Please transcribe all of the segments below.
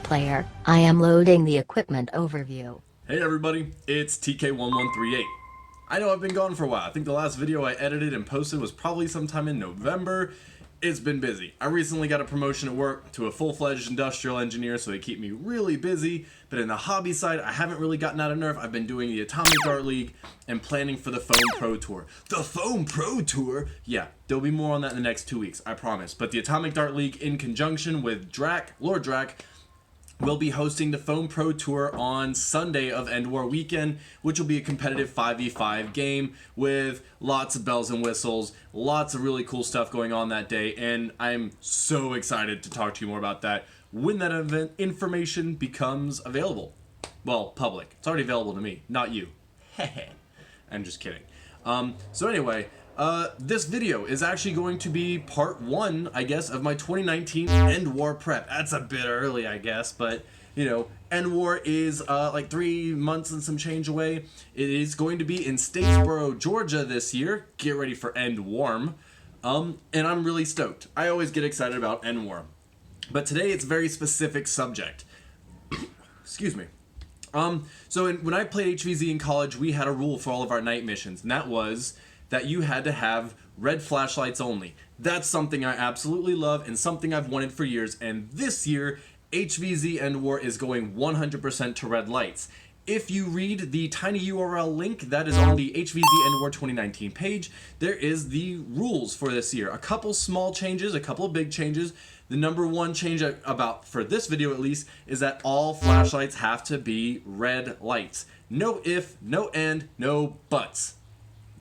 player, I am loading the equipment overview. Hey everybody, it's TK1138. I know I've been gone for a while. I think the last video I edited and posted was probably sometime in November. It's been busy. I recently got a promotion at work to a full-fledged industrial engineer, so they keep me really busy. But in the hobby side, I haven't really gotten out of nerf. I've been doing the Atomic Dart League and planning for the Foam Pro Tour. The Foam Pro Tour? Yeah, there'll be more on that in the next 2 weeks, I promise. But the Atomic Dart League, in conjunction with Lord Drac, we'll be hosting the Foam Pro Tour on Sunday of Endwar weekend, which will be a competitive 5v5 game with lots of bells and whistles, lots of really cool stuff going on that day, and I'm so excited to talk to you more about that when that event information becomes available. Well, public. It's already available to me, not you. Hehe. I'm just kidding. So anyway, this video is actually going to be part 1, I guess, of my 2019 Endwar prep. That's a bit early, I guess, but, you know, Endwar is like 3 months and some change away. It is going to be in Statesboro, Georgia this year. Get ready for Endwarm. And I'm really stoked. I always get excited about Endwar. But today it's a very specific subject. Excuse me. When I played HVZ in college, we had a rule for all of our night missions, and that was that you had to have red flashlights only. That's something I absolutely love and something I've wanted for years, and this year, HVZ Endwar is going 100% to red lights. If you read the tiny URL link that is on the HVZ Endwar 2019 page, there is the rules for this year. A couple small changes, a couple big changes. The number one change about, for this video at least, is that all flashlights have to be red lights. No if, no and, no buts.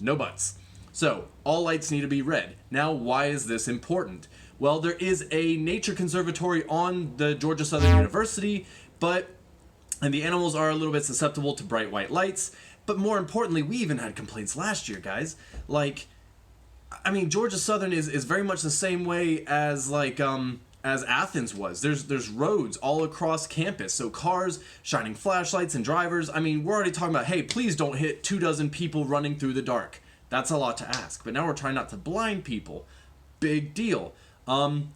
No buts. So, all lights need to be red. Now, why is this important? Well, there is a nature conservatory on the Georgia Southern University, and the animals are a little bit susceptible to bright white lights, but more importantly, we even had complaints last year, guys. Like, I mean, Georgia Southern is very much the same way as as Athens was. There's roads all across campus, so cars shining flashlights and drivers. I mean, we're already talking about, hey, please don't hit 24 people running through the dark. That's a lot to ask. But now we're trying not to blind people. Big deal. And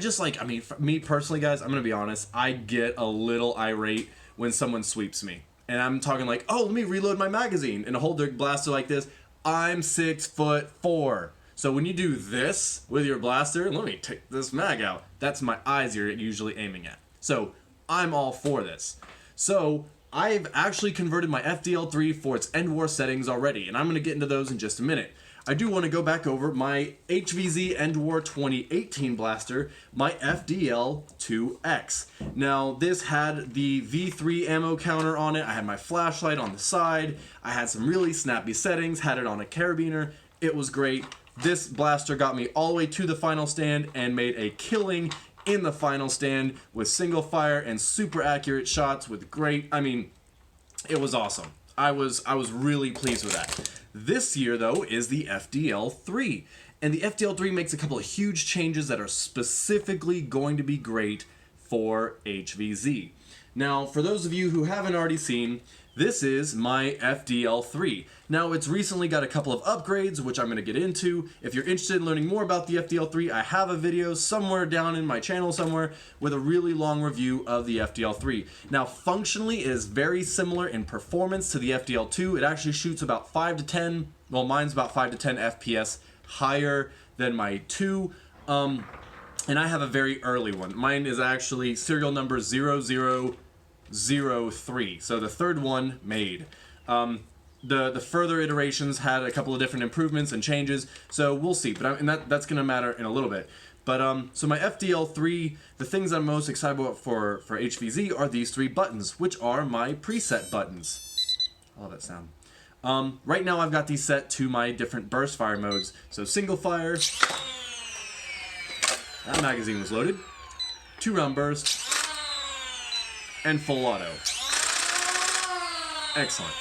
just like, I mean, for me personally, guys, I'm gonna be honest. I get a little irate when someone sweeps me, and I'm talking like, oh, let me reload my magazine and hold their blaster like this. I'm 6'4". So when you do this with your blaster, let me take this mag out. That's my eyes you're usually aiming at. So I'm all for this. So I've actually converted my FDL-3 for its Endwar settings already, and I'm going to get into those in just a minute. I do want to go back over my HVZ Endwar 2018 blaster, my FDL-2X. Now, this had the V3 ammo counter on it. I had my flashlight on the side. I had some really snappy settings, had it on a carabiner. It was great. This blaster got me all the way to the final stand and made a killing in the final stand with single fire and super accurate shots with great, I mean, it was awesome. I was really pleased with that. This year, though, is the FDL-3. And the FDL-3 makes a couple of huge changes that are specifically going to be great for HVZ. Now, for those of you who haven't already seen, this is my FDL-3. Now, it's recently got a couple of upgrades, which I'm going to get into. If you're interested in learning more about the FDL-3, I have a video somewhere down in my channel somewhere with a really long review of the FDL-3. Now, functionally, it is very similar in performance to the FDL-2. It actually shoots about 5 to 10, well, mine's about 5 to 10 FPS higher than my 2. And I have a very early one. Mine is actually serial number 0003, so the third one made. The further iterations had a couple of different improvements and changes, so we'll see. But that's going to matter in a little bit. But so my FDL-3, the things I'm most excited about for HVZ are these 3 buttons, which are my preset buttons. I love that sound. Right now I've got these set to my different burst fire modes. So single fire. That magazine was loaded. 2-round burst. And full auto. Excellent.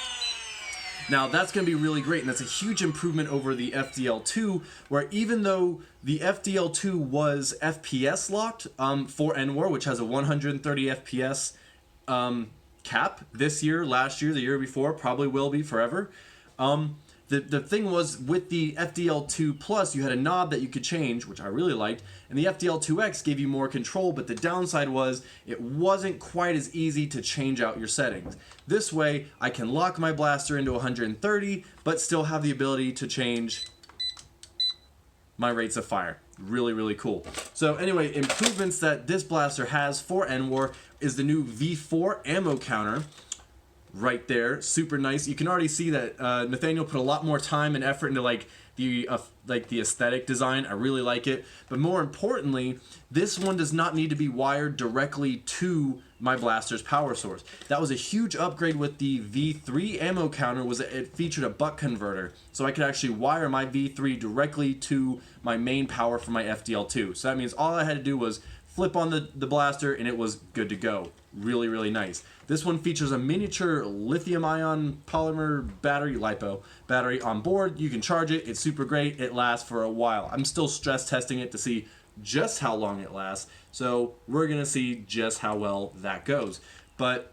Now that's going to be really great, and that's a huge improvement over the FDL-2, where even though the FDL-2 was FPS locked for Endwar, which has a 130 FPS cap this year, last year, the year before, probably will be forever, The thing was, with the FDL-2 Plus, you had a knob that you could change, which I really liked, and the FDL-2X gave you more control, but the downside was it wasn't quite as easy to change out your settings. This way, I can lock my blaster into 130, but still have the ability to change my rates of fire. Really, really cool. So anyway, improvements that this blaster has for Endwar is the new V4 AmmoCounter. Right there, super nice. You can already see that Nathaniel put a lot more time and effort into the aesthetic design. I really like it. But more importantly, this one does not need to be wired directly to my blaster's power source. That was a huge upgrade with the V3 AmmoCounter, was it featured a buck converter. So I could actually wire my V3 directly to my main power for my FDL2. So that means all I had to do was flip on the blaster and it was good to go. Really, really nice. This one features a miniature lithium-ion polymer battery, LiPo battery on board. You can charge it. It's super great. It lasts for a while. I'm still stress testing it to see just how long it lasts. So we're going to see just how well that goes. But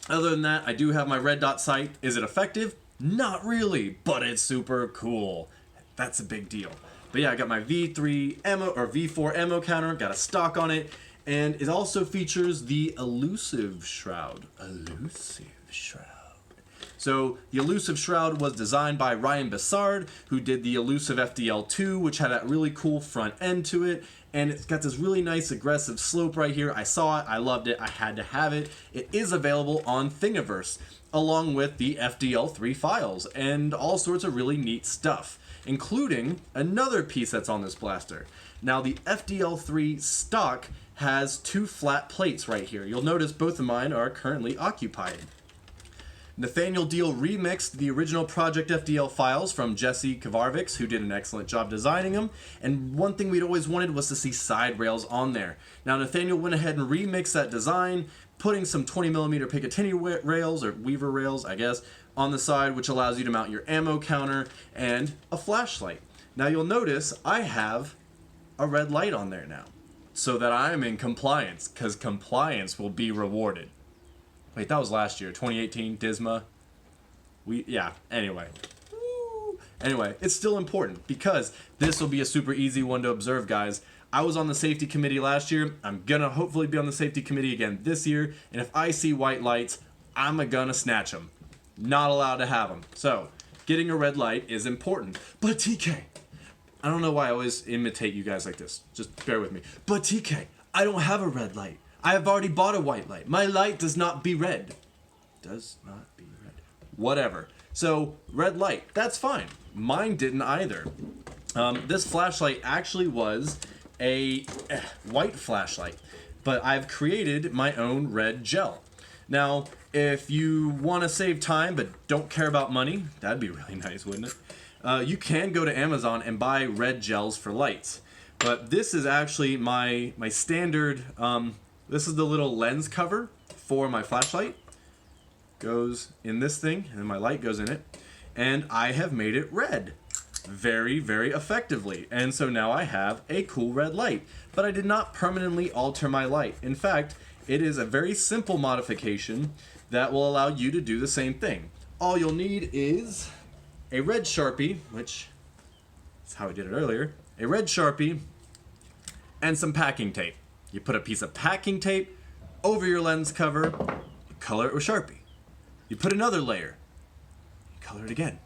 other than that, I do have my red dot sight. Is it effective? Not really, but it's super cool. That's a big deal. But yeah, I got my V3 ammo or V4 AmmoCounter, got a stock on it, and it also features the Elusive Shroud. Elusive Shroud. So the Elusive Shroud was designed by Ryan Bessard, who did the Elusive FDL-2, which had that really cool front end to it, and it's got this really nice aggressive slope right here. I saw it, I loved it, I had to have it. It is available on Thingiverse, along with the FDL-3 files, and all sorts of really neat stuff, including another piece that's on this blaster. Now the FDL-3 stock has two flat plates right here. You'll notice both of mine are currently occupied. Nathaniel Deal remixed the original Project FDL files from Jesse Kavarviks, who did an excellent job designing them, and one thing we'd always wanted was to see side rails on there. Now Nathaniel went ahead and remixed that design, putting some 20mm Picatinny rails, or Weaver rails, I guess, on the side, which allows you to mount your ammo counter and a flashlight. Now you'll notice I have a red light on there now, so that I'm in compliance, because compliance will be rewarded. Wait, that was last year, 2018, Disma. Anyway. Woo. Anyway, it's still important, because this will be a super easy one to observe, guys. I was on the safety committee last year. I'm gonna hopefully be on the safety committee again this year, and if I see white lights, I'm gonna snatch them. Not allowed to have them. So, getting a red light is important. But TK, I don't know why I always imitate you guys like this. Just bear with me. But TK, I don't have a red light. I have already bought a white light. My light does not be red. Does not be red. Whatever. So, red light. That's fine. Mine didn't either. This flashlight actually was a white flashlight, but I've created my own red gel. Now, if you want to save time but don't care about money, that'd be really nice, wouldn't it? You can go to Amazon and buy red gels for lights. But this is actually my standard, this is the little lens cover for my flashlight. Goes in this thing, and my light goes in it. And I have made it red. Very, very effectively. And so now I have a cool red light. But I did not permanently alter my light. In fact, it is a very simple modification that will allow you to do the same thing. All you'll need is a red Sharpie, which is how I did it earlier, a red Sharpie, and some packing tape. You put a piece of packing tape over your lens cover, you color it with Sharpie. You put another layer, you color it again,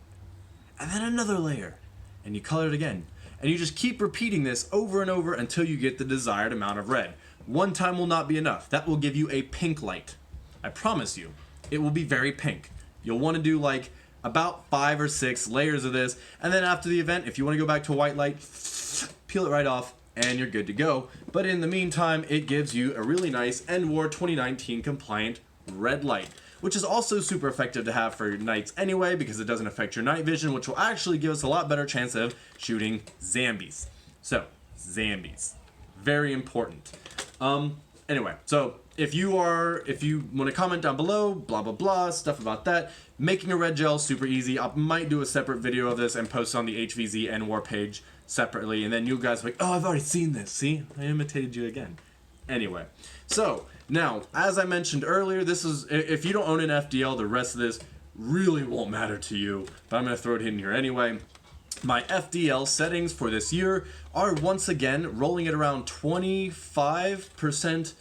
and then another layer, and you color it again. And you just keep repeating this over and over until you get the desired amount of red. One time will not be enough. That will give you a pink light. I promise you, it will be very pink. You'll want to do like about 5 or 6 layers of this, and then after the event, if you want to go back to a white light, peel it right off, and you're good to go. But in the meantime, it gives you a really nice Endwar 2019 compliant red light, which is also super effective to have for nights anyway, because it doesn't affect your night vision, which will actually give us a lot better chance of shooting zombies. So, zombies. Very important. Anyway, so if you want to comment down below, blah blah blah, stuff about that, making a red gel, super easy. I might do a separate video of this and post on the HVZ Endwar page separately, and then you guys are like, oh, I've already seen this. See, I imitated you again. Anyway, so now, as I mentioned earlier, this is, if you don't own an FDL, the rest of this really won't matter to you, but I'm going to throw it in here anyway. My FDL settings for this year are once again rolling at around 25%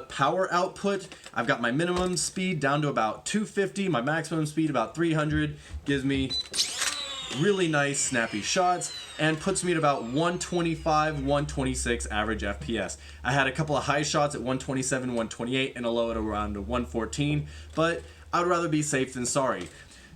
power output. I've got my minimum speed down to about 250, my maximum speed about 300, gives me really nice snappy shots, and puts me at about 125, 126 average FPS. I had a couple of high shots at 127, 128, and a low at around 114, but I would rather be safe than sorry.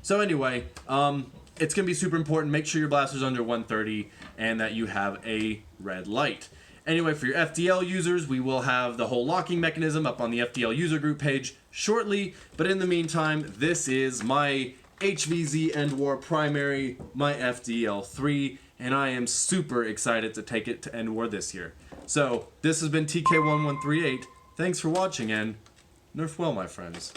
So anyway, it's going to be super important. Make sure your blaster's under 130 and that you have a red light. Anyway, for your FDL users, we will have the whole locking mechanism up on the FDL user group page shortly, but in the meantime, this is my HVZ Endwar primary, my FDL-3, and I am super excited to take it to Endwar this year. So, this has been TK1138. Thanks for watching, and nerf well, my friends.